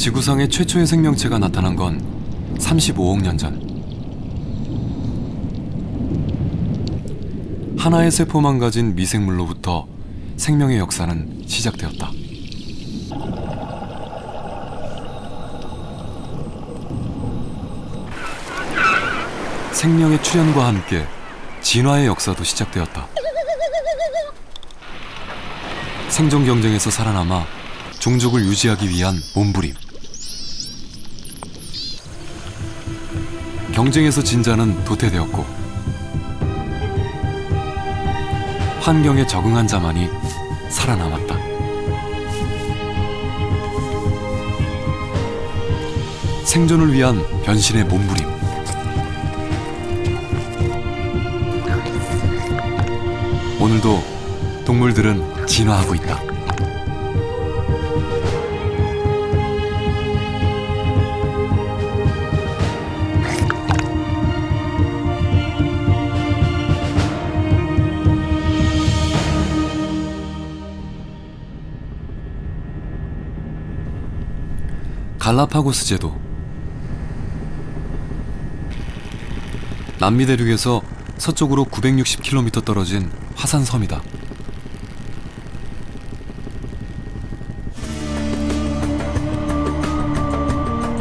지구상의 최초의 생명체가 나타난 건 35억 년 전. 하나의 세포만 가진 미생물로부터 생명의 역사는 시작되었다. 생명의 출현과 함께 진화의 역사도 시작되었다. 생존 경쟁에서 살아남아 종족을 유지하기 위한 몸부림. 경쟁에서 진 자는 도태되었고 환경에 적응한 자만이 살아남았다. 생존을 위한 변신의 몸부림. 오늘도 동물들은 진화하고 있다. 갈라파고스 제도. 남미 대륙에서 서쪽으로 960km 떨어진 화산섬이다.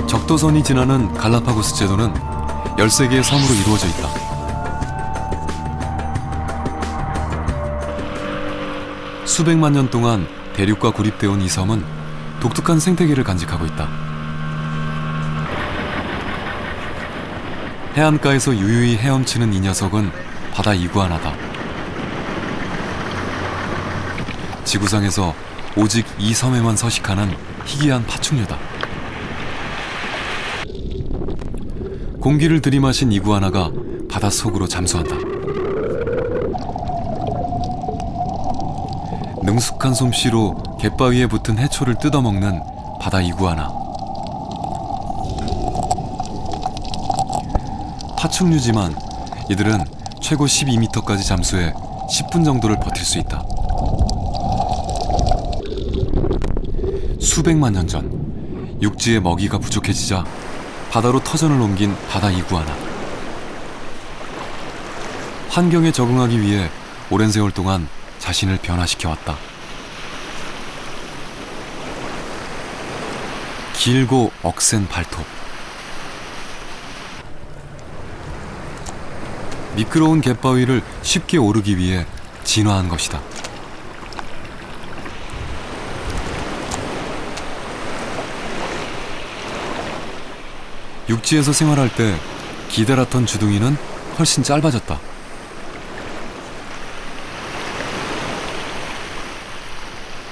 적도선이 지나는 갈라파고스 제도는 13개의 섬으로 이루어져 있다. 수백만 년 동안 대륙과 고립되어 온 이 섬은 독특한 생태계를 간직하고 있다. 해안가에서 유유히 헤엄치는 이 녀석은 바다 이구아나다. 지구상에서 오직 이 섬에만 서식하는 희귀한 파충류다. 공기를 들이마신 이구아나가 바닷속으로 잠수한다. 능숙한 솜씨로 갯바위에 붙은 해초를 뜯어먹는 바다 이구아나. 파충류지만 이들은 최고 12m까지 잠수해 10분 정도를 버틸 수 있다. 수백만 년 전 육지의 먹이가 부족해지자 바다로 터전을 옮긴 바다 이구아나. 환경에 적응하기 위해 오랜 세월 동안 자신을 변화시켜왔다. 길고 억센 발톱. 미끄러운 갯바위를 쉽게 오르기 위해 진화한 것이다. 육지에서 생활할 때 기다랗던 주둥이는 훨씬 짧아졌다.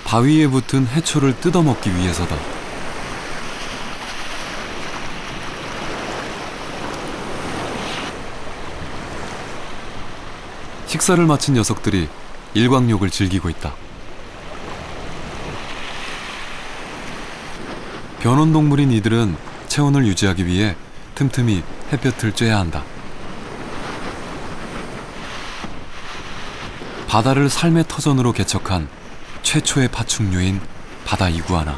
바위에 붙은 해초를 뜯어먹기 위해서다. 식사를 마친 녀석들이 일광욕을 즐기고 있다. 변온동물인 이들은 체온을 유지하기 위해 틈틈이 햇볕을 쬐야 한다. 바다를 삶의 터전으로 개척한 최초의 파충류인 바다 이구아나.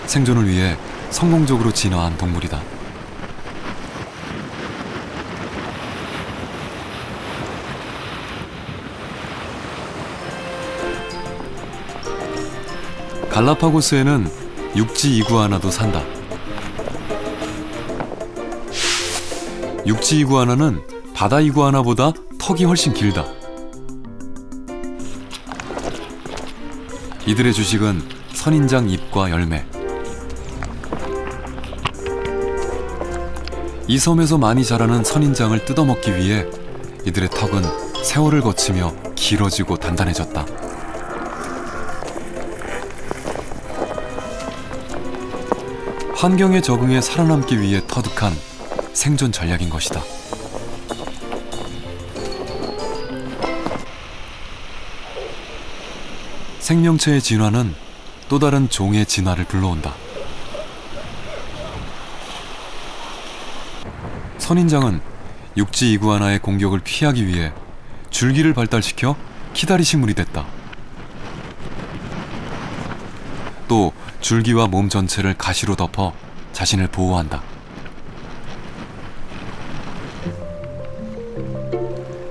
생존을 위해 성공적으로 진화한 동물이다. 갈라파고스에는 육지 이구아나도 산다. 육지 이구아나는 바다 이구아나보다 턱이 훨씬 길다. 이들의 주식은 선인장 잎과 열매. 이 섬에서 많이 자라는 선인장을 뜯어먹기 위해 이들의 턱은 세월을 거치며 길어지고 단단해졌다. 환경에 적응해 살아남기 위해 터득한 생존 전략인 것이다. 생명체의 진화는 또 다른 종의 진화를 불러온다. 선인장은 육지 이구아나의 공격을 피하기 위해 줄기를 발달시켜 키다리 식물이 됐다. 또 줄기와 몸 전체를 가시로 덮어 자신을 보호한다.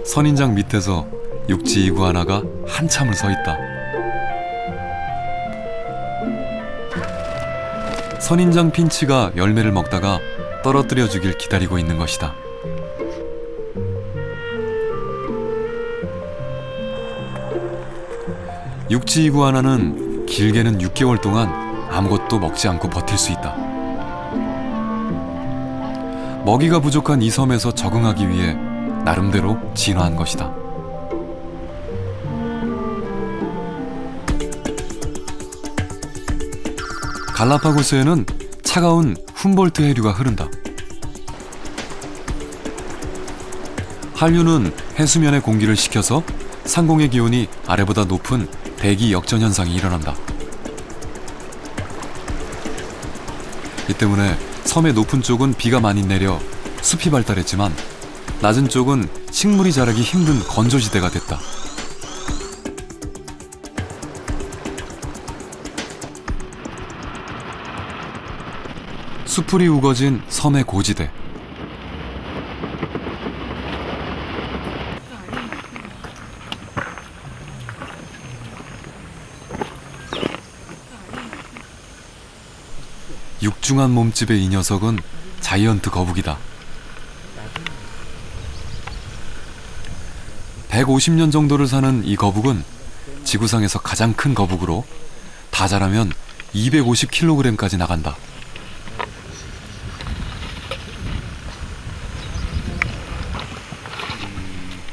선인장 밑에서 육지 이구아나가 한참을 서 있다. 선인장 핀치가 열매를 먹다가 떨어뜨려 주길 기다리고 있는 것이다. 육지 이구아나는 길게는 6개월 동안 아무것도 먹지 않고 버틸 수 있다. 먹이가 부족한 이 섬에서 적응하기 위해 나름대로 진화한 것이다. 갈라파고스에는 차가운 훔볼트 해류가 흐른다. 한류는 해수면의 공기를 식혀서 상공의 기온이 아래보다 높은 대기 역전 현상이 일어난다. 이 때문에 섬의 높은 쪽은 비가 많이 내려 숲이 발달했지만 낮은 쪽은 식물이 자라기 힘든 건조지대가 됐다. 수풀이 우거진 섬의 고지대. 육중한 몸집의 이 녀석은 자이언트 거북이다. 150년 정도를 사는 이 거북은 지구상에서 가장 큰 거북으로 다 자라면 250kg까지 나간다.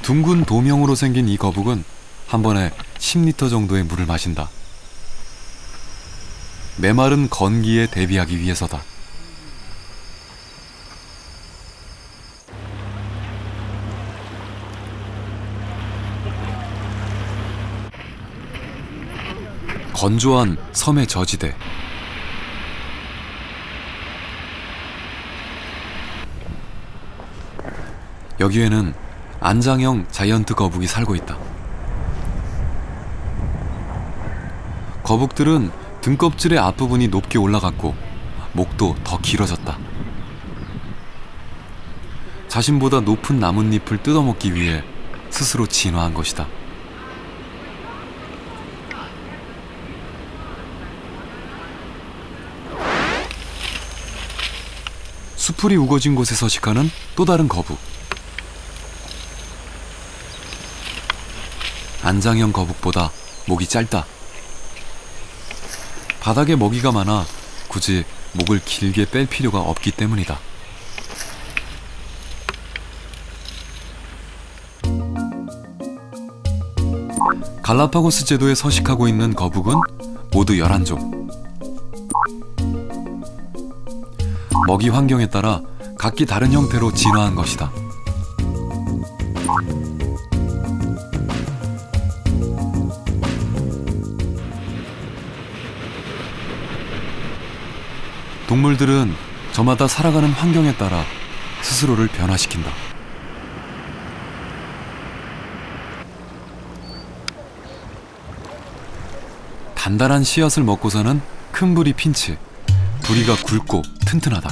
둥근 도명으로 생긴 이 거북은 한 번에 10리터 정도의 물을 마신다. 메마른 건기에 대비하기 위해서다. 건조한 섬의 저지대. 여기에는 안장형 자이언트 거북이 살고 있다. 거북들은 등껍질의 앞부분이 높게 올라갔고 목도 더 길어졌다. 자신보다 높은 나뭇잎을 뜯어먹기 위해 스스로 진화한 것이다. 수풀이 우거진 곳에 서식하는 또 다른 거북. 안장형 거북보다 목이 짧다. 바닥에 먹이가 많아 굳이 목을 길게 뺄 필요가 없기 때문이다. 갈라파고스 제도에 서식하고 있는 거북은 모두 11종. 먹이 환경에 따라 각기 다른 형태로 진화한 것이다. 동물들은 저마다 살아가는 환경에 따라 스스로를 변화시킨다. 단단한 씨앗을 먹고 사는 큰 부리 핀치. 부리가 굵고 튼튼하다.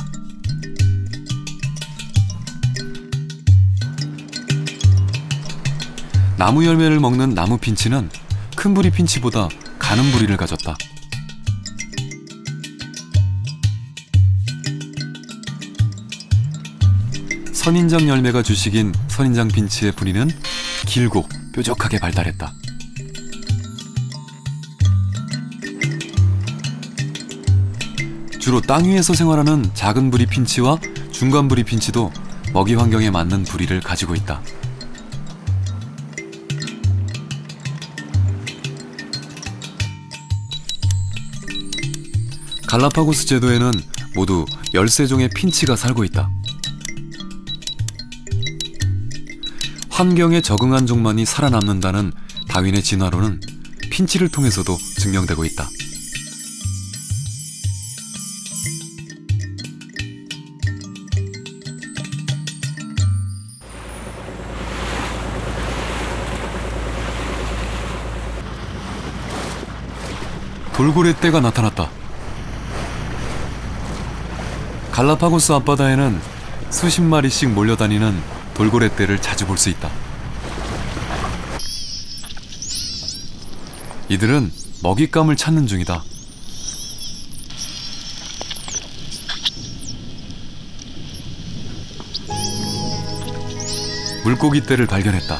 나무 열매를 먹는 나무 핀치는 큰 부리 핀치보다 가는 부리를 가졌다. 선인장 열매가 주식인 선인장 핀치의 부리는 길고 뾰족하게 발달했다. 주로 땅 위에서 생활하는 작은 부리 핀치와 중간 부리 핀치도 먹이 환경에 맞는 부리를 가지고 있다. 갈라파고스 제도에는 모두 13종의 핀치가 살고 있다. 환경에 적응한 종만이 살아남는다는 다윈의 진화론은 핀치를 통해서도 증명되고 있다. 돌고래 떼가 나타났다. 갈라파고스 앞바다에는 수십 마리씩 몰려다니는 돌고래 떼를 자주 볼 수 있다. 이들은 먹잇감을 찾는 중이다. 물고기 떼를 발견했다.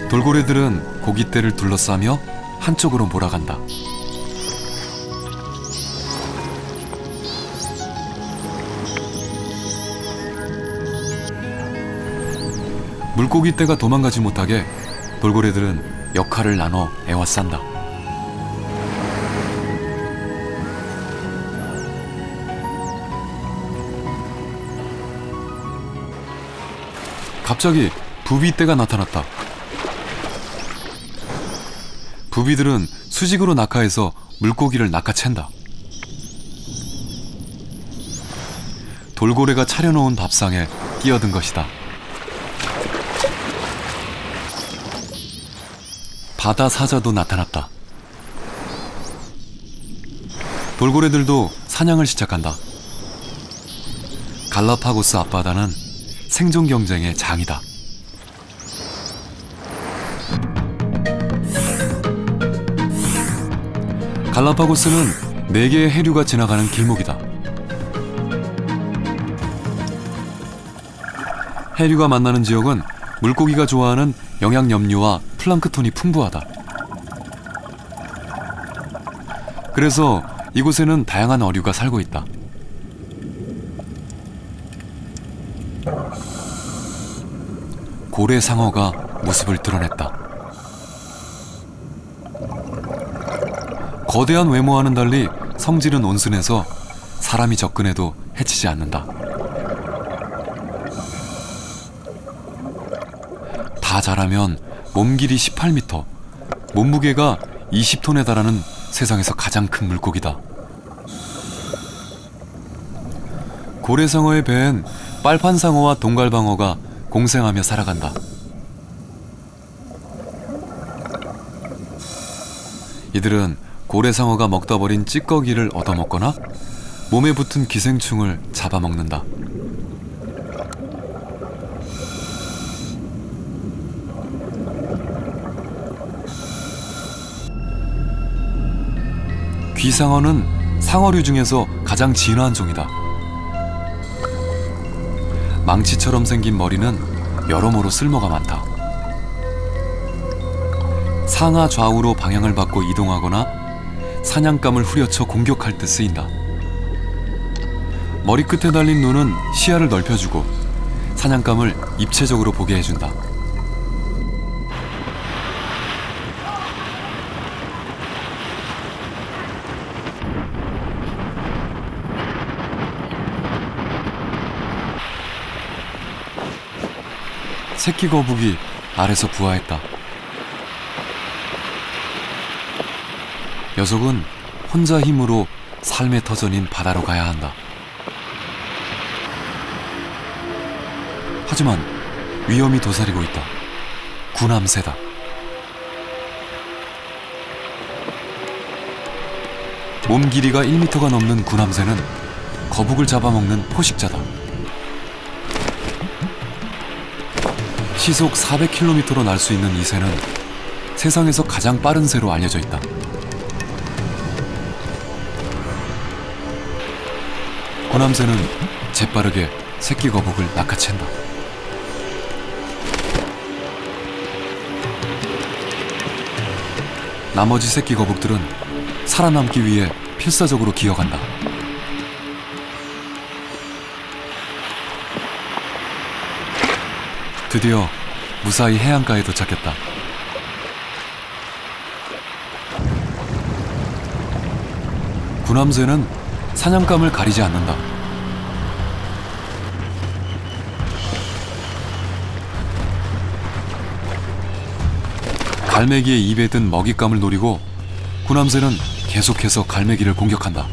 돌고래들은 고깃대를 둘러싸며 한쪽으로 몰아간다. 물고기떼가 도망가지 못하게 돌고래들은 역할을 나눠 에워싼다. 갑자기 부비떼가 나타났다. 부비들은 수직으로 낙하해서 물고기를 낚아챈다. 돌고래가 차려놓은 밥상에 끼어든 것이다. 바다 사자도 나타났다. 돌고래들도 사냥을 시작한다. 갈라파고스 앞바다는 생존 경쟁의 장이다. 갈라파고스는 4개의 해류가 지나가는 길목이다. 해류가 만나는 지역은 물고기가 좋아하는 영양염류와 플랑크톤이 풍부하다. 그래서 이곳에는 다양한 어류가 살고 있다. 고래상어가 모습을 드러냈다. 거대한 외모와는 달리 성질은 온순해서 사람이 접근해도 해치지 않는다. 다 자라면 몸 길이 18m, 몸무게가 20톤에 달하는 세상에서 가장 큰 물고기다. 고래상어의 배엔 빨판상어와 동갈방어가 공생하며 살아간다. 이들은 고래상어가 먹다 버린 찌꺼기를 얻어먹거나 몸에 붙은 기생충을 잡아먹는다. 귀상어는 상어류 중에서 가장 진화한 종이다. 망치처럼 생긴 머리는 여러모로 쓸모가 많다. 상하 좌우로 방향을 바꿔 이동하거나 사냥감을 후려쳐 공격할 때 쓰인다. 머리끝에 달린 눈은 시야를 넓혀주고 사냥감을 입체적으로 보게 해준다. 새끼 거북이 알에서 부화했다. 녀석은 혼자 힘으로 삶의 터전인 바다로 가야 한다. 하지만 위험이 도사리고 있다. 군함새다. 몸 길이가 1m가 넘는 군함새는 거북을 잡아먹는 포식자다. 시속 400km로 날 수 있는 이 새는 세상에서 가장 빠른 새로 알려져 있다. 군함새는 재빠르게 새끼 거북을 낚아챈다. 나머지 새끼 거북들은 살아남기 위해 필사적으로 기어간다. 드디어 무사히 해안가에 도착했다. 군함새는 사냥감을 가리지 않는다. 갈매기의 입에 든 먹잇감을 노리고 군함새는 계속해서 갈매기를 공격한다.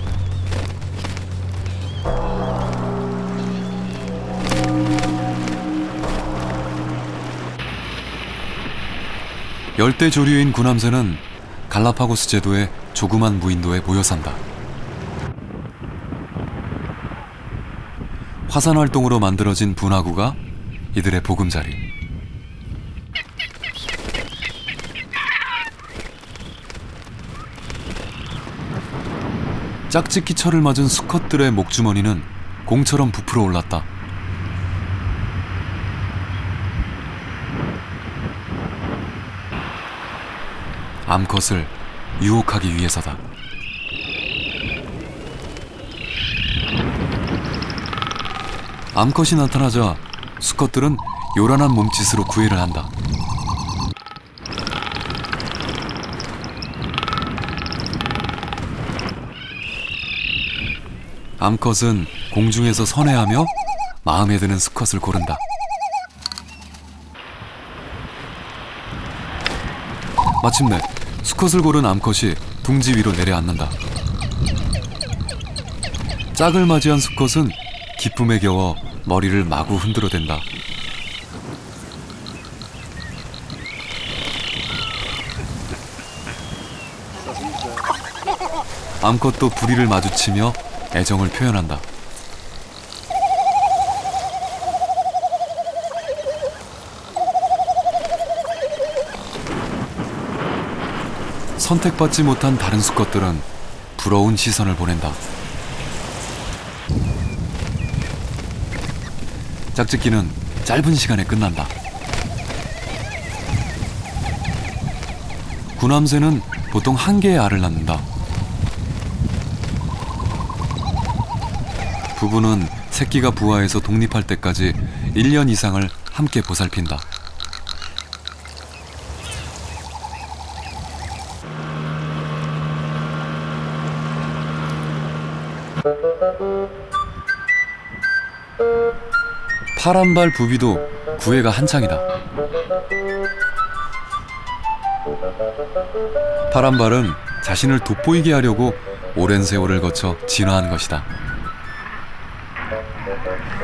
열대 조류인 구남새는 갈라파고스 제도의 조그만 무인도에 모여 산다. 화산 활동으로 만들어진 분화구가 이들의 보금자리. 짝짓기 철을 맞은 수컷들의 목주머니는 공처럼 부풀어 올랐다. 암컷을 유혹하기 위해서다. 암컷이 나타나자 수컷들은 요란한 몸짓으로 구애를 한다. 암컷은 공중에서 선회하며 마음에 드는 수컷을 고른다. 마침내 수컷을 고른 암컷이 둥지 위로 내려앉는다. 짝을 맞이한 수컷은 기쁨에 겨워 머리를 마구 흔들어댄다. 암컷도 부리를 마주치며 애정을 표현한다. 선택받지 못한 다른 수컷들은 부러운 시선을 보낸다. 짝짓기는 짧은 시간에 끝난다. 구남새는 보통 한 개의 알을 낳는다. 부부는 새끼가 부화해서 독립할 때까지 1년 이상을 함께 보살핀다. 파란발 부비도 구애가 한창이다. 파란발은 자신을 돋보이게 하려고 오랜 세월을 거쳐 진화한 것이다.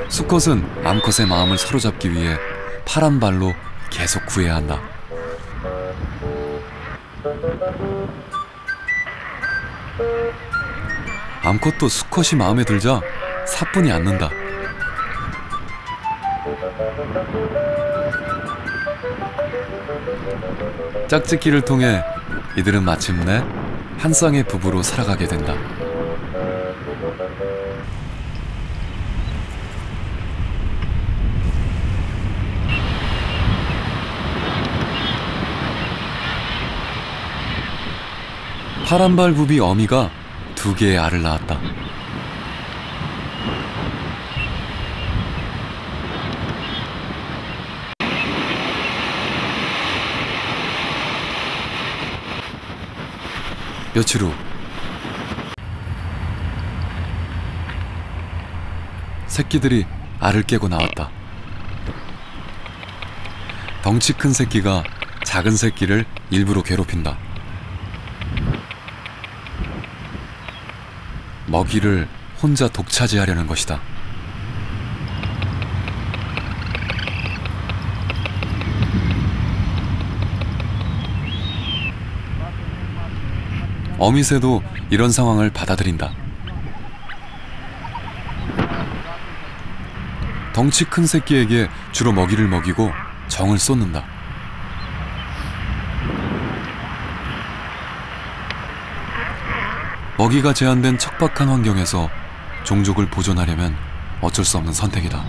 수컷은 암컷의 마음을 사로잡기 위해 파란발로 계속 구애야 한다. 암컷도 수컷이 마음에 들자 사뿐히 앉는다. 짝짓기를 통해 이들은 마침내 한 쌍의 부부로 살아가게 된다. 파란발 부비 어미가 2개의 알을 낳았다. 며칠 후 새끼들이 알을 깨고 나왔다. 덩치 큰 새끼가 작은 새끼를 일부러 괴롭힌다. 먹이를 혼자 독차지하려는 것이다. 어미새도 이런 상황을 받아들인다. 덩치 큰 새끼에게 주로 먹이를 먹이고 정을 쏟는다. 먹이가 제한된 척박한 환경에서 종족을 보존하려면 어쩔 수 없는 선택이다.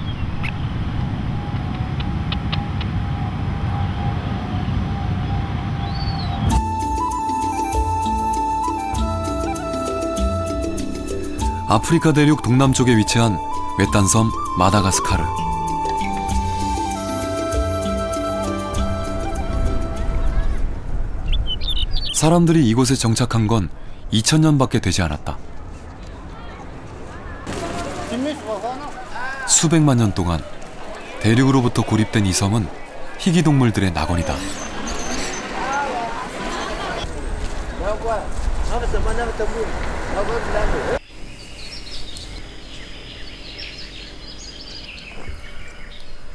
아프리카 대륙 동남쪽에 위치한 외딴 섬 마다가스카르. 사람들이 이곳에 정착한 건 2000년밖에 되지 않았다. 수백만 년 동안 대륙으로부터 고립된 이 섬은 희귀동물들의 낙원이다.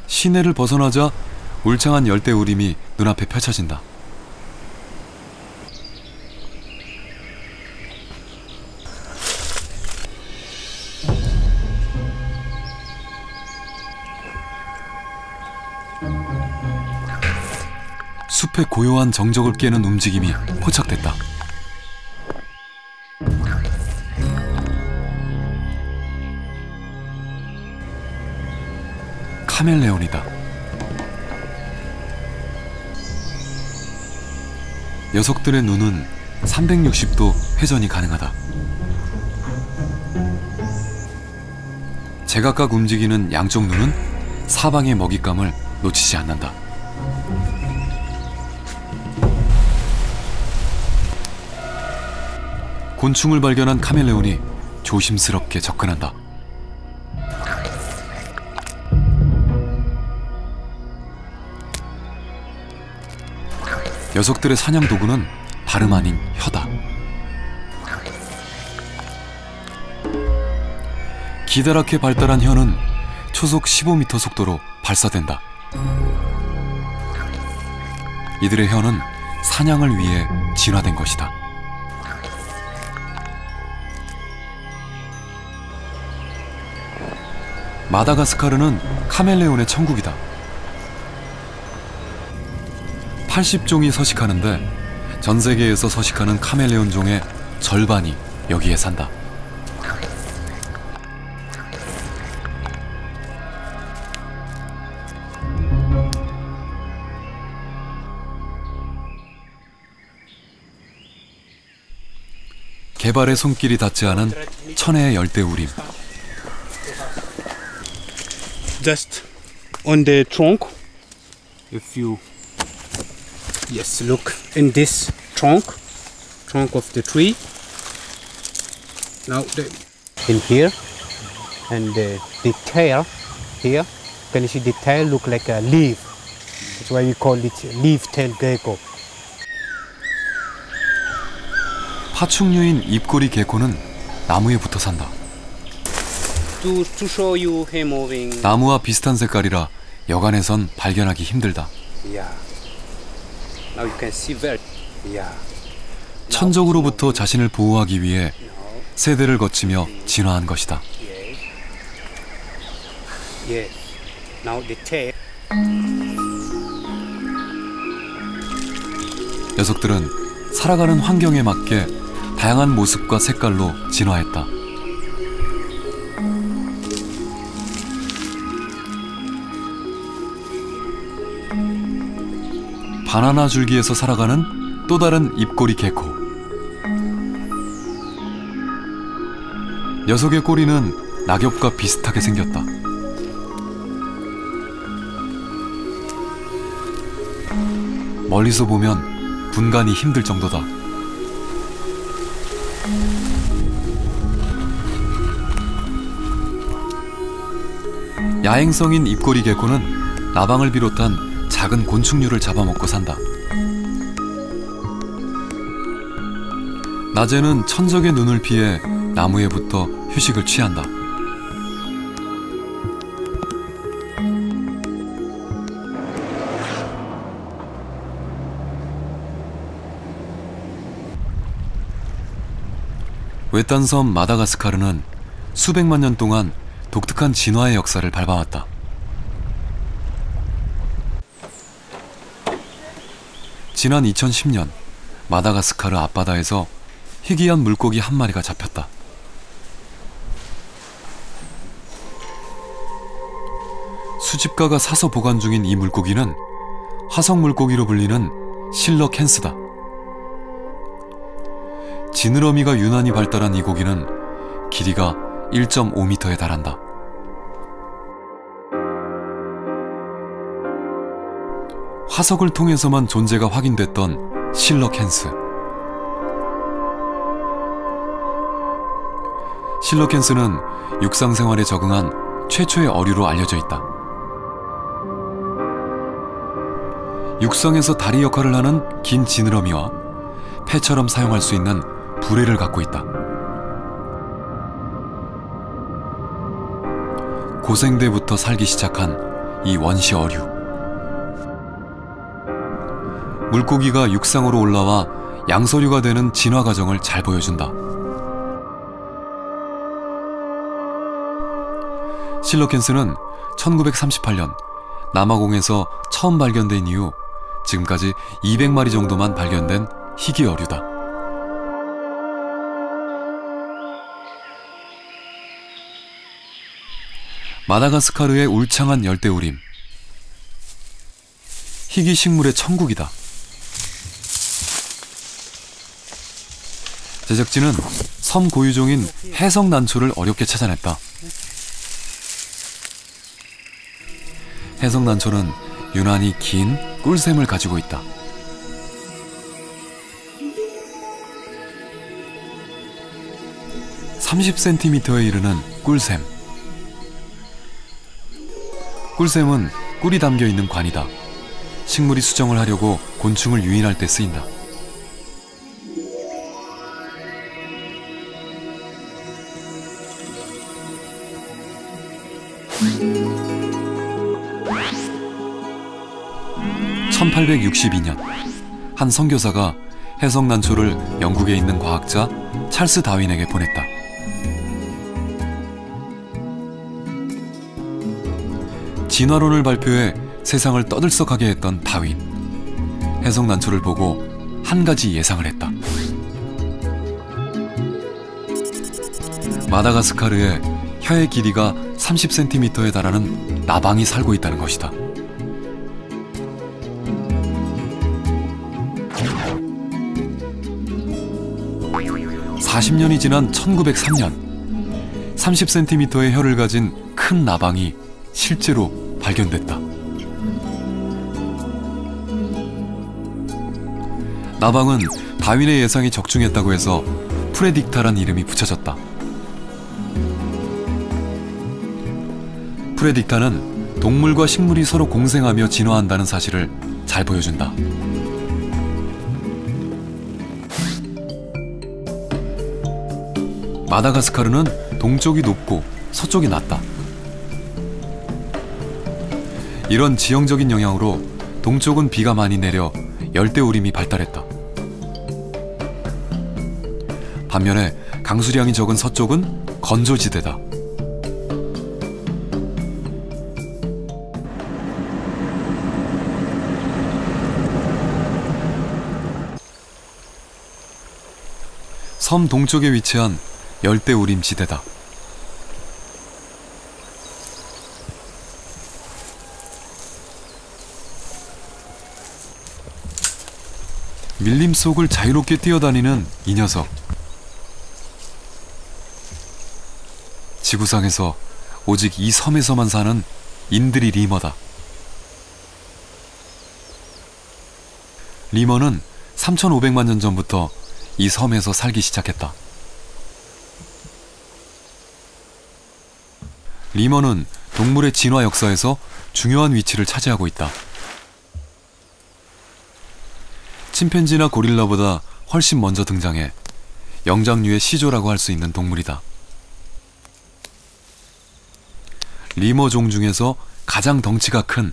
시내를 벗어나자 울창한 열대우림이 눈앞에 펼쳐진다. 숲의 고요한 정적을 깨는 움직임이 포착됐다. 카멜레온이다. 녀석들의 눈은 360도 회전이 가능하다. 제각각 움직이는 양쪽 눈은 사방의 먹잇감을 놓치지 않는다. 곤충을 발견한 카멜레온이 조심스럽게 접근한다. 녀석들의 사냥 도구는 다름 아닌 혀다. 기다랗게 발달한 혀는 초속 15m 속도로 발사된다. 이들의 혀는 사냥을 위해 진화된 것이다. 마다가스카르는 카멜레온의 천국이다. 80종이 서식하는데 전 세계에서 서식하는 카멜레온 종의 절반이 여기에 산다. 개발의 손길이 닿지 않은 천혜의 열대우림. Just on the trunk, if you look in this trunk of the tree. Now in here, and the tail here, can you see the tail look like a leaf? That's why we call it leaf-tailed gecko. 파충류인 입꼬리 개코는 나무에 붙어 산다. To show you him moving. 나무와 비슷한 색깔이라 여간에선 발견하기 힘들다. Yeah. Now you can see very. Yeah. 천적으로부터 자신을 보호하기 위해 세대를 거치며 진화한 것이다. Yes. Now the tail. 녀석들은 살아가는 환경에 맞게 다양한 모습과 색깔로 진화했다. 바나나 줄기에서 살아가는 또 다른 입꼬리 개코. 녀석의 꼬리는 낙엽과 비슷하게 생겼다. 멀리서 보면 분간이 힘들 정도다. 야행성인 입꼬리 개코는 나방을 비롯한 작은 곤충류를 잡아먹고 산다. 낮에는 천적의 눈을 피해 나무에 붙어 휴식을 취한다. 외딴 섬 마다가스카르는 수백만 년 동안 독특한 진화의 역사를 밟아왔다. 지난 2010년 마다가스카르 앞바다에서 희귀한 물고기 한 마리가 잡혔다. 수집가가 사서 보관 중인 이 물고기는 화성 물고기로 불리는 실러캔스다. 지느러미가 유난히 발달한 이 고기는 길이가 1.5m에 달한다. 화석을 통해서만 존재가 확인됐던 실러캔스. 실러캔스는 육상 생활에 적응한 최초의 어류로 알려져 있다. 육상에서 다리 역할을 하는 긴 지느러미와 패처럼 사용할 수 있는 부레를 갖고 있다. 고생대부터 살기 시작한 이 원시 어류. 물고기가 육상으로 올라와 양서류가 되는 진화 과정을 잘 보여준다. 실러캔스는 1938년 남아공에서 처음 발견된 이후 지금까지 200마리 정도만 발견된 희귀 어류다. 마다가스카르의 울창한 열대우림. 희귀 식물의 천국이다. 제작진은 섬 고유종인 해성난초를 어렵게 찾아냈다. 해성난초는 유난히 긴 꿀샘을 가지고 있다. (30cm에) 이르는 꿀샘. 꿀샘은 꿀이 담겨 있는 관이다. 식물이 수정을 하려고 곤충을 유인할 때 쓰인다. (1862년) 한 선교사가 해성난초를 영국에 있는 과학자 찰스 다윈에게 보냈다. 진화론을 발표해 세상을 떠들썩하게 했던 다윈. 해성난초를 보고 한 가지 예상을 했다. 마다가스카르에 혀의 길이가 30cm에 달하는 나방이 살고 있다는 것이다. (40년이) 지난 1903년 30cm의 혀를 가진 큰 나방이 실제로 발견됐다. 나방은 다윈의 예상이 적중했다고 해서 프레딕타란 이름이 붙여졌다. 프레딕타는 동물과 식물이 서로 공생하며 진화한다는 사실을 잘 보여준다. 마다가스카르는 동쪽이 높고 서쪽이 낮다. 이런 지형적인 영향으로 동쪽은 비가 많이 내려 열대우림이 발달했다. 반면에 강수량이 적은 서쪽은 건조지대다. 섬 동쪽에 위치한 열대우림 지대다. 밀림 속을 자유롭게 뛰어다니는 이 녀석. 지구상에서 오직 이 섬에서만 사는 인드리 리머다. 리머는 3,500만 년 전부터 이 섬에서 살기 시작했다. 리머는 동물의 진화 역사에서 중요한 위치를 차지하고 있다. 침팬지나 고릴라보다 훨씬 먼저 등장해 영장류의 시조라고 할 수 있는 동물이다. 리머 종 중에서 가장 덩치가 큰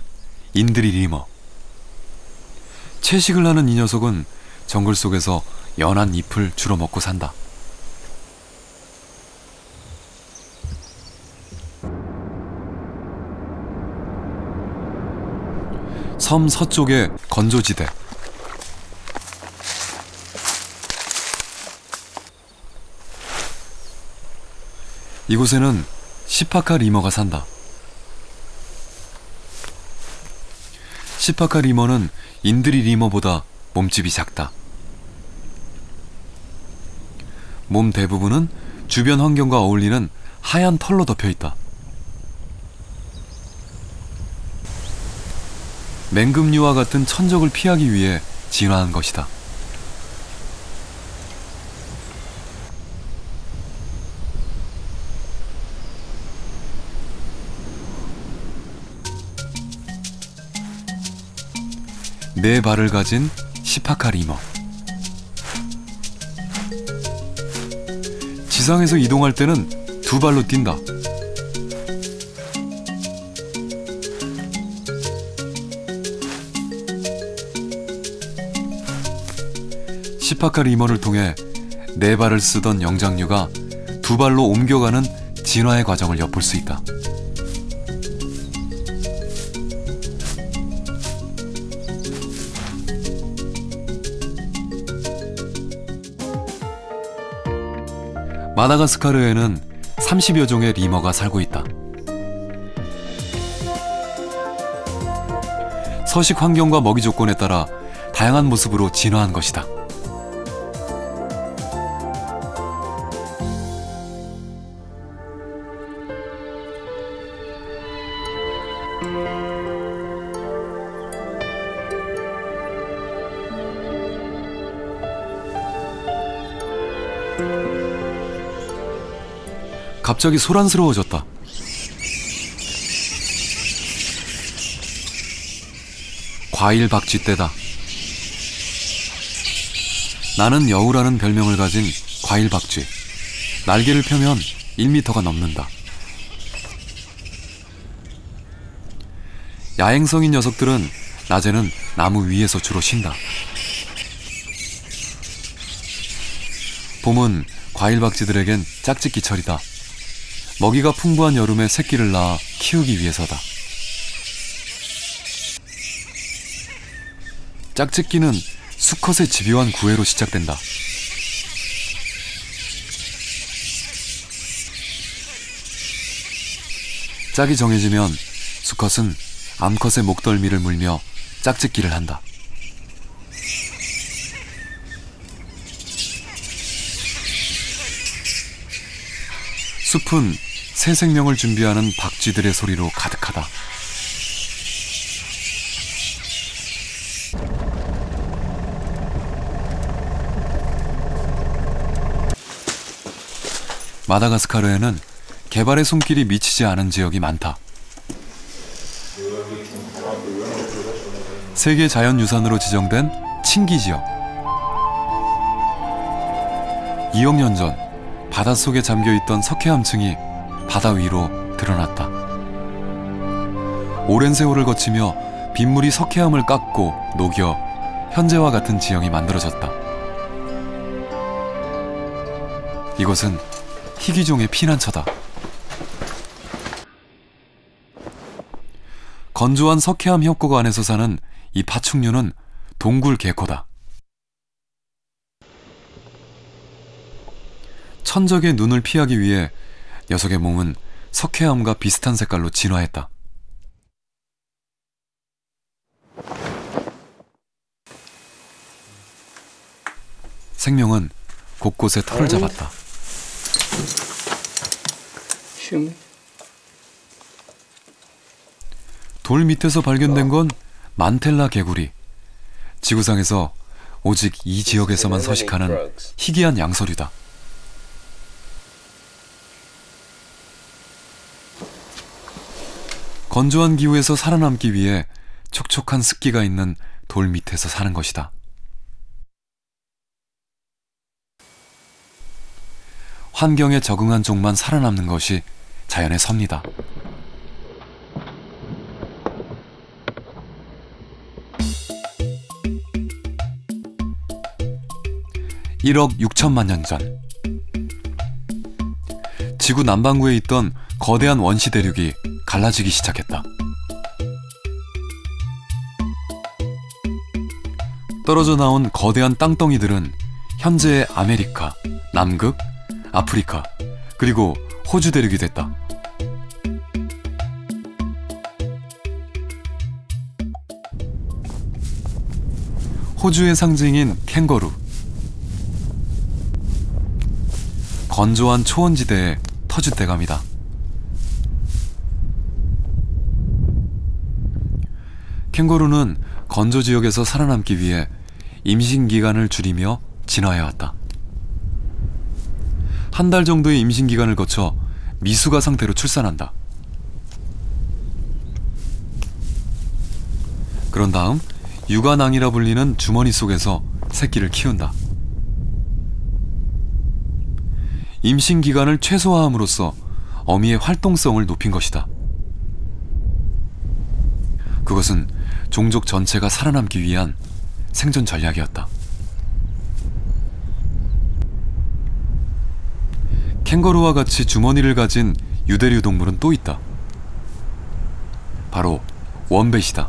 인드리 리머. 채식을 하는 이 녀석은 정글 속에서 연한 잎을 주로 먹고 산다. 섬 서쪽의 건조지대. 이곳에는 시파카 리머가 산다. 시파카 리머는 인드리 리머보다 몸집이 작다. 몸 대부분은 주변 환경과 어울리는 하얀 털로 덮여 있다. 맹금류와 같은 천적을 피하기 위해 진화한 것이다. 네 발을 가진 시파카 리머. 지상에서 이동할 때는 두 발로 뛴다. 시파카 리머를 통해 네 발을 쓰던 영장류가 두 발로 옮겨가는 진화의 과정을 엿볼 수 있다. 마다가스카르에는 30여 종의 리머가 살고 있다. 서식 환경과 먹이 조건에 따라 다양한 모습으로 진화한 것이다. 갑자기 소란스러워졌다. 과일 박쥐 때다. 나는 여우라는 별명을 가진 과일 박쥐. 날개를 펴면 1m가 넘는다. 야행성인 녀석들은 낮에는 나무 위에서 주로 쉰다. 봄은 과일 박쥐들에겐 짝짓기철이다. 먹이가 풍부한 여름에 새끼를 낳아 키우기 위해서다. 짝짓기는 수컷의 집요한 구애로 시작된다. 짝이 정해지면 수컷은 암컷의 목덜미를 물며 짝짓기를 한다. 숲은 새 생명을 준비하는 박쥐들의 소리로 가득하다. 마다가스카르에는 개발의 손길이 미치지 않은 지역이 많다. 세계 자연유산으로 지정된 칭기 지역. 2억 년 전 바닷속에 잠겨있던 석회암층이 바다 위로 드러났다. 오랜 세월을 거치며 빗물이 석회암을 깎고 녹여 현재와 같은 지형이 만들어졌다. 이곳은 희귀종의 피난처다. 건조한 석회암 협곡 안에서 사는 이 파충류는 동굴 개코다. 천적의 눈을 피하기 위해 녀석의 몸은 석회암과 비슷한 색깔로 진화했다. 생명은 곳곳에 털을 잡았다. 돌 밑에서 발견된 건 만텔라 개구리. 지구상에서 오직 이 지역에서만 서식하는 희귀한 양서류다. 건조한 기후에서 살아남기 위해 촉촉한 습기가 있는 돌 밑에서 사는 것이다. 환경에 적응한 종만 살아남는 것이 자연의 섭리다. (1억 6천만 년) 전, 지구 남반구에 있던 거대한 원시 대륙이 갈라지기 시작했다. 떨어져 나온 거대한 땅덩이들은 현재의 아메리카, 남극, 아프리카, 그리고 호주 대륙이 됐다. 호주의 상징인 캥거루. 건조한 초원지대의 터줏대감이다. 캥거루는 건조 지역에서 살아남기 위해 임신 기간을 줄이며 진화해왔다. 한 달 정도의 임신 기간을 거쳐 미숙아 상태로 출산한다. 그런 다음 육아낭이라 불리는 주머니 속에서 새끼를 키운다. 임신 기간을 최소화함으로써 어미의 활동성을 높인 것이다. 그것은 종족 전체가 살아남기 위한 생존 전략이었다. 캥거루와 같이 주머니를 가진 유대류 동물은 또 있다. 바로 원뱃이다.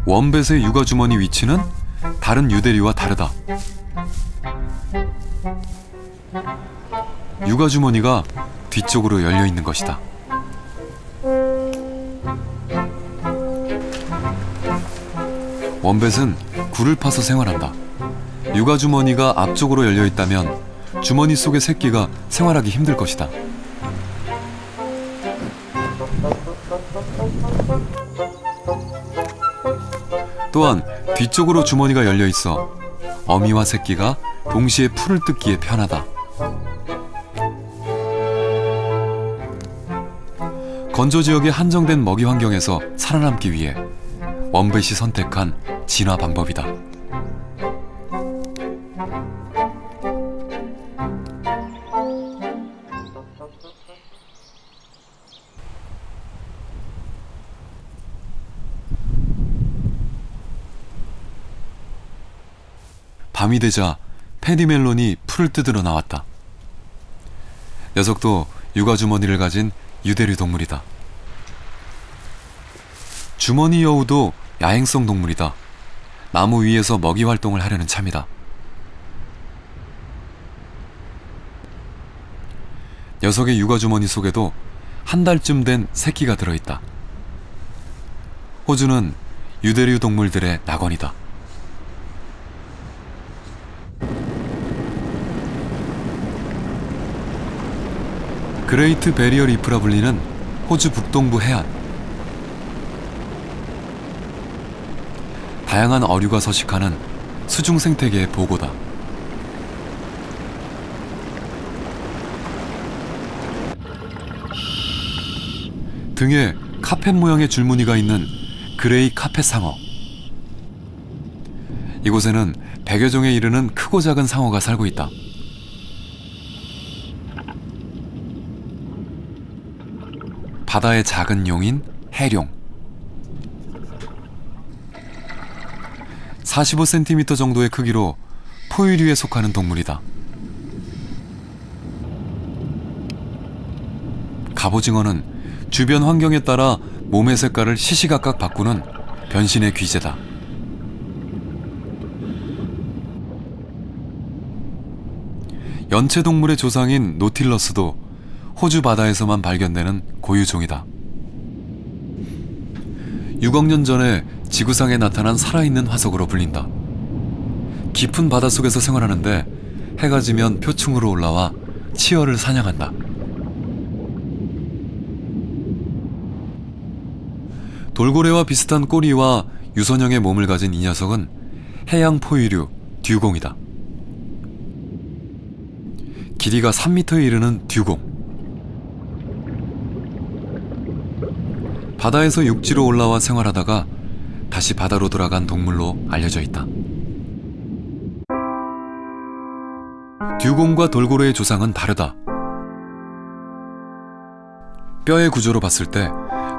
원뱃의 육아 주머니 위치는 다른 유대류와 다르다. 육아 주머니가 뒤쪽으로 열려 있는 것이다. 원뱃은 굴을 파서 생활한다. 육아 주머니가 앞쪽으로 열려 있다면 주머니 속의 새끼가 생활하기 힘들 것이다. 또한 뒤쪽으로 주머니가 열려 있어 어미와 새끼가 동시에 풀을 뜯기에 편하다. 건조 지역의 한정된 먹이 환경에서 살아남기 위해 원뱃이 선택한 진화 방법이다. 밤이 되자 페디멜론이 풀을 뜯으러 나왔다. 녀석도 육아 주머니를 가진 유대류 동물이다. 주머니 여우도 야행성 동물이다. 나무 위에서 먹이 활동을 하려는 참이다. 녀석의 육아 주머니 속에도 한 달쯤 된 새끼가 들어있다. 호주는 유대류 동물들의 낙원이다. 그레이트 베리어 리프라 불리는 호주 북동부 해안. 다양한 어류가 서식하는 수중 생태계의 보고다. 등에 카펫 모양의 줄무늬가 있는 그레이 카펫 상어. 이곳에는 100여 종에 이르는 크고 작은 상어가 살고 있다. 바다의 작은 용인 해룡. 45cm 정도의 크기로 포유류에 속하는 동물이다. 갑오징어는 주변 환경에 따라 몸의 색깔을 시시각각 바꾸는 변신의 귀재다. 연체동물의 조상인 노틸러스도 호주 바다에서만 발견되는 고유종이다. 6억 년 전에 지구상에 나타난 살아있는 화석으로 불린다. 깊은 바닷속에서 생활하는데 해가 지면 표층으로 올라와 치어를 사냥한다. 돌고래와 비슷한 꼬리와 유선형의 몸을 가진 이 녀석은 해양 포유류 듀공이다. 길이가 3m에 이르는 듀공. 바다에서 육지로 올라와 생활하다가 다시 바다로 돌아간 동물로 알려져 있다. 듀공과 돌고래의 조상은 다르다. 뼈의 구조로 봤을 때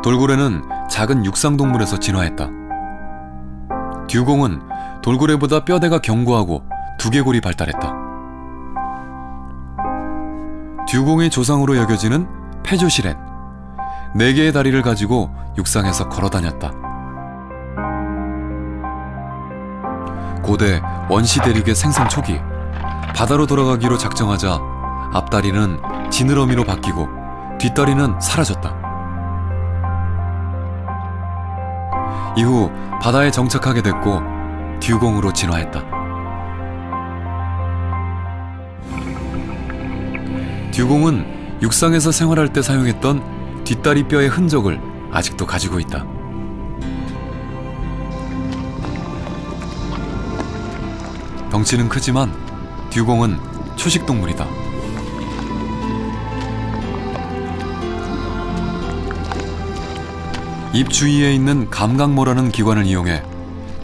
돌고래는 작은 육상동물에서 진화했다. 듀공은 돌고래보다 뼈대가 견고하고 두개골이 발달했다. 듀공의 조상으로 여겨지는 페조시렌. 4개의 다리를 가지고 육상에서 걸어다녔다. 고대 원시 대륙의 생성 초기, 바다로 돌아가기로 작정하자 앞다리는 지느러미로 바뀌고 뒷다리는 사라졌다. 이후 바다에 정착하게 됐고 듀공으로 진화했다. 듀공은 육상에서 생활할 때 사용했던 뒷다리 뼈의 흔적을 아직도 가지고 있다. 덩치는 크지만 듀공은 초식동물이다. 입 주위에 있는 감각모라는 기관을 이용해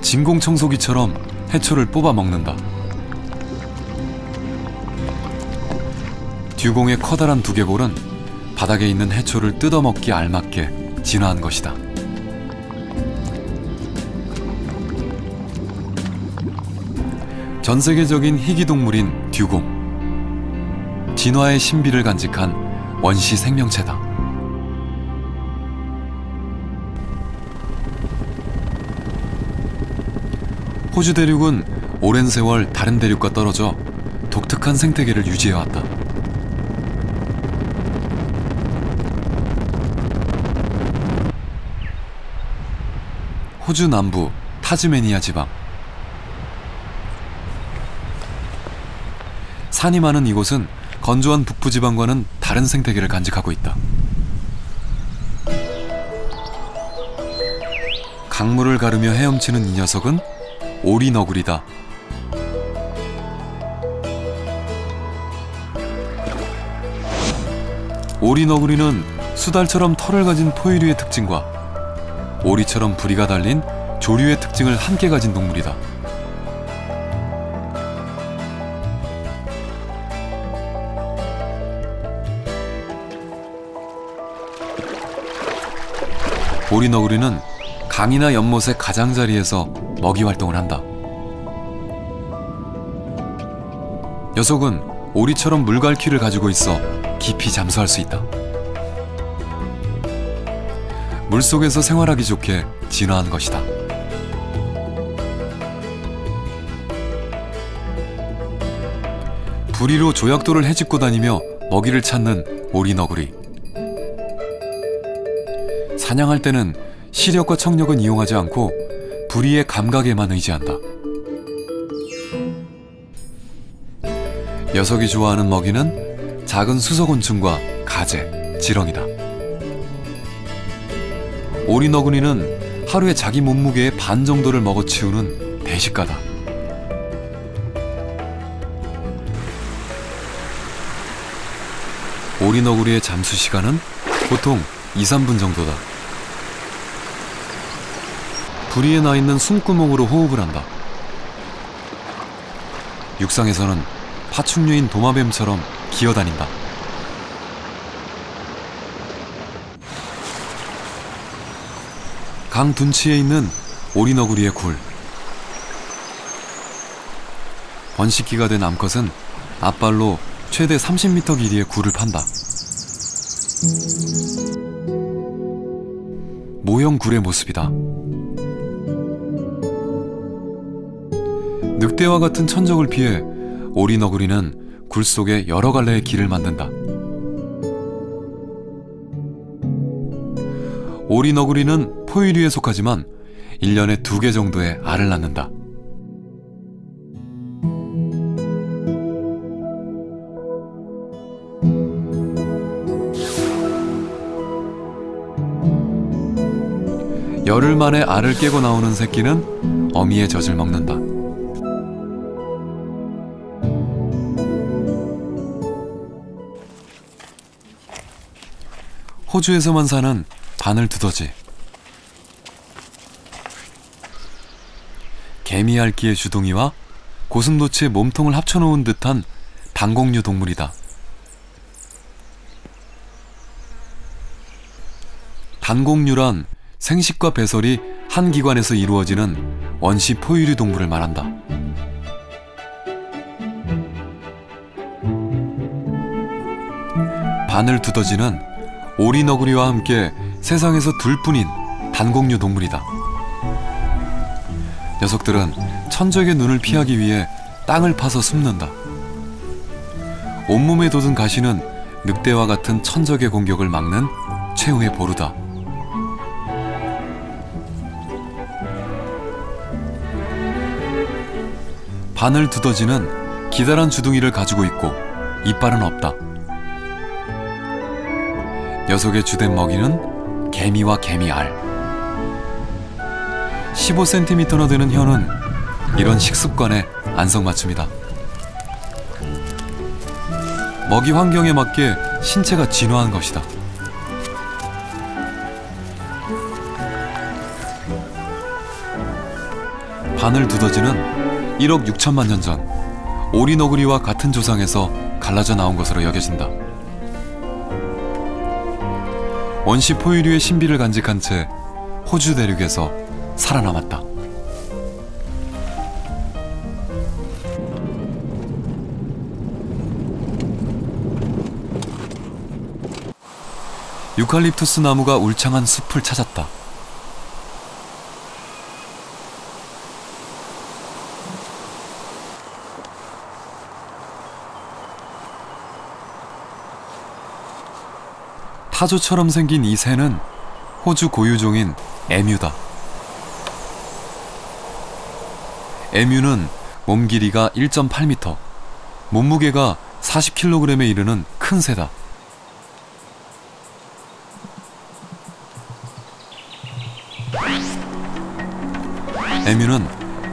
진공청소기처럼 해초를 뽑아 먹는다. 듀공의 커다란 두개골은 바닥에 있는 해초를 뜯어먹기 알맞게 진화한 것이다. 전 세계적인 희귀동물인 듀공. 진화의 신비를 간직한 원시 생명체다. 호주 대륙은 오랜 세월 다른 대륙과 떨어져 독특한 생태계를 유지해왔다. 호주 남부 타즈메니아 지방. 산이 많은 이곳은 건조한 북부지방과는 다른 생태계를 간직하고 있다. 강물을 가르며 헤엄치는 이 녀석은 오리너구리다. 오리너구리는 수달처럼 털을 가진 포유류의 특징과 오리처럼 부리가 달린 조류의 특징을 함께 가진 동물이다. 오리너구리는 강이나 연못의 가장자리에서 먹이 활동을 한다. 녀석은 오리처럼 물갈퀴를 가지고 있어 깊이 잠수할 수 있다. 물속에서 생활하기 좋게 진화한 것이다. 부리로 조약돌을 헤집고 다니며 먹이를 찾는 오리너구리. 사냥할 때는 시력과 청력은 이용하지 않고 부리의 감각에만 의지한다. 녀석이 좋아하는 먹이는 작은 수소곤충과 가재, 지렁이다. 오리너구리는 하루에 자기 몸무게의 반 정도를 먹어치우는 배식가다. 오리너구리의 잠수 시간은 보통 2~3분 정도다. 부리에 나 있는 숨구멍으로 호흡을 한다. 육상에서는 파충류인 도마뱀처럼 기어다닌다. 강 둔치에 있는 오리너구리의 굴. 번식기가 된 암컷은 앞발로 최대 30m 길이의 굴을 판다. 모형 굴의 모습이다. 늑대와 같은 천적을 피해 오리너구리는 굴 속에 여러 갈래의 길을 만든다. 오리너구리는 포유류에 속하지만 1년에 2개 정도의 알을 낳는다. 열흘 만에 알을 깨고 나오는 새끼는 어미의 젖을 먹는다. 호주에서만 사는 바늘두더지. 개미핥기의 주둥이와 고슴도치의 몸통을 합쳐놓은 듯한 단공류 동물이다. 단공류란 생식과 배설이 한 기관에서 이루어지는 원시 포유류 동물을 말한다. 바늘두더지는 오리너구리와 함께 세상에서 둘뿐인 단공류 동물이다. 녀석들은 천적의 눈을 피하기 위해 땅을 파서 숨는다. 온몸에 돋은 가시는 늑대와 같은 천적의 공격을 막는 최후의 보루다. 바늘두더지는 기다란 주둥이를 가지고 있고 이빨은 없다. 녀석의 주된 먹이는 개미와 개미알. 15cm나 되는 혀는 이런 식습관에 안성맞춤이다. 먹이 환경에 맞게 신체가 진화한 것이다. 바늘두더지는 1억 6천만 년 전 오리너구리와 같은 조상에서 갈라져 나온 것으로 여겨진다. 원시 포유류의 신비를 간직한 채 호주 대륙에서 살아남았다. 유칼립투스 나무가 울창한 숲을 찾았다. 타조처럼 생긴 이 새는 호주 고유종인 에뮤다. 에뮤는 몸 길이가 1.8m, 몸무게가 40kg에 이르는 큰 새다. 에뮤는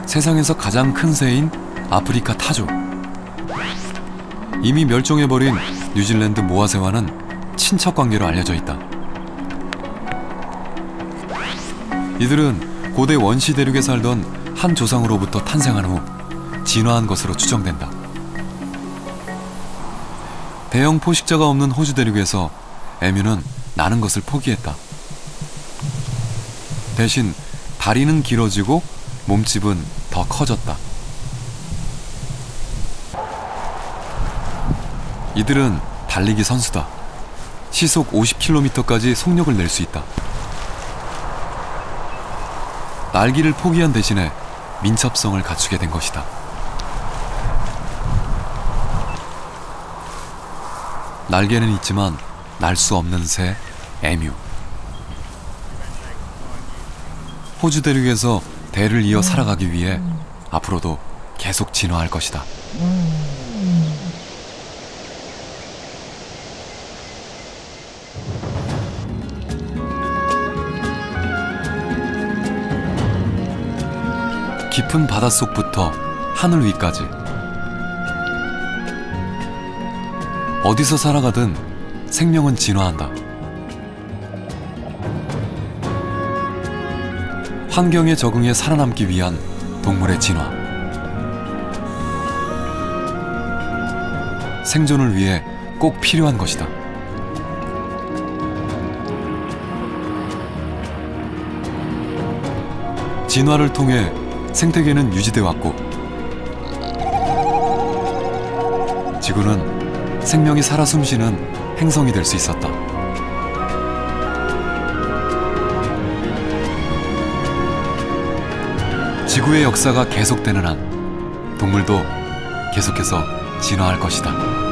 세상에서 가장 큰 새인 아프리카 타조. 이미 멸종해버린 뉴질랜드 모아새와는 친척 관계로 알려져 있다. 이들은 고대 원시 대륙에 살던 한 조상으로부터 탄생한 후 진화한 것으로 추정된다. 대형 포식자가 없는 호주 대륙에서 에뮤는 나는 것을 포기했다. 대신 다리는 길어지고 몸집은 더 커졌다. 이들은 달리기 선수다. 시속 50km까지 속력을 낼 수 있다. 날기를 포기한 대신에 민첩성을 갖추게 된 것이다. 날개는 있지만 날 수 없는 새 에뮤. 호주 대륙에서 대를 이어 살아가기 위해 앞으로도 계속 진화할 것이다. 깊은 바닷속부터 하늘 위까지 어디서 살아가든 생명은 진화한다. 환경에 적응해 살아남기 위한 동물의 진화. 생존을 위해 꼭 필요한 것이다. 진화를 통해 생태계는 유지돼 왔고 지구는 생명이 살아 숨쉬는 행성이 될 수 있었다. 지구의 역사가 계속되는 한 동물도 계속해서 진화할 것이다.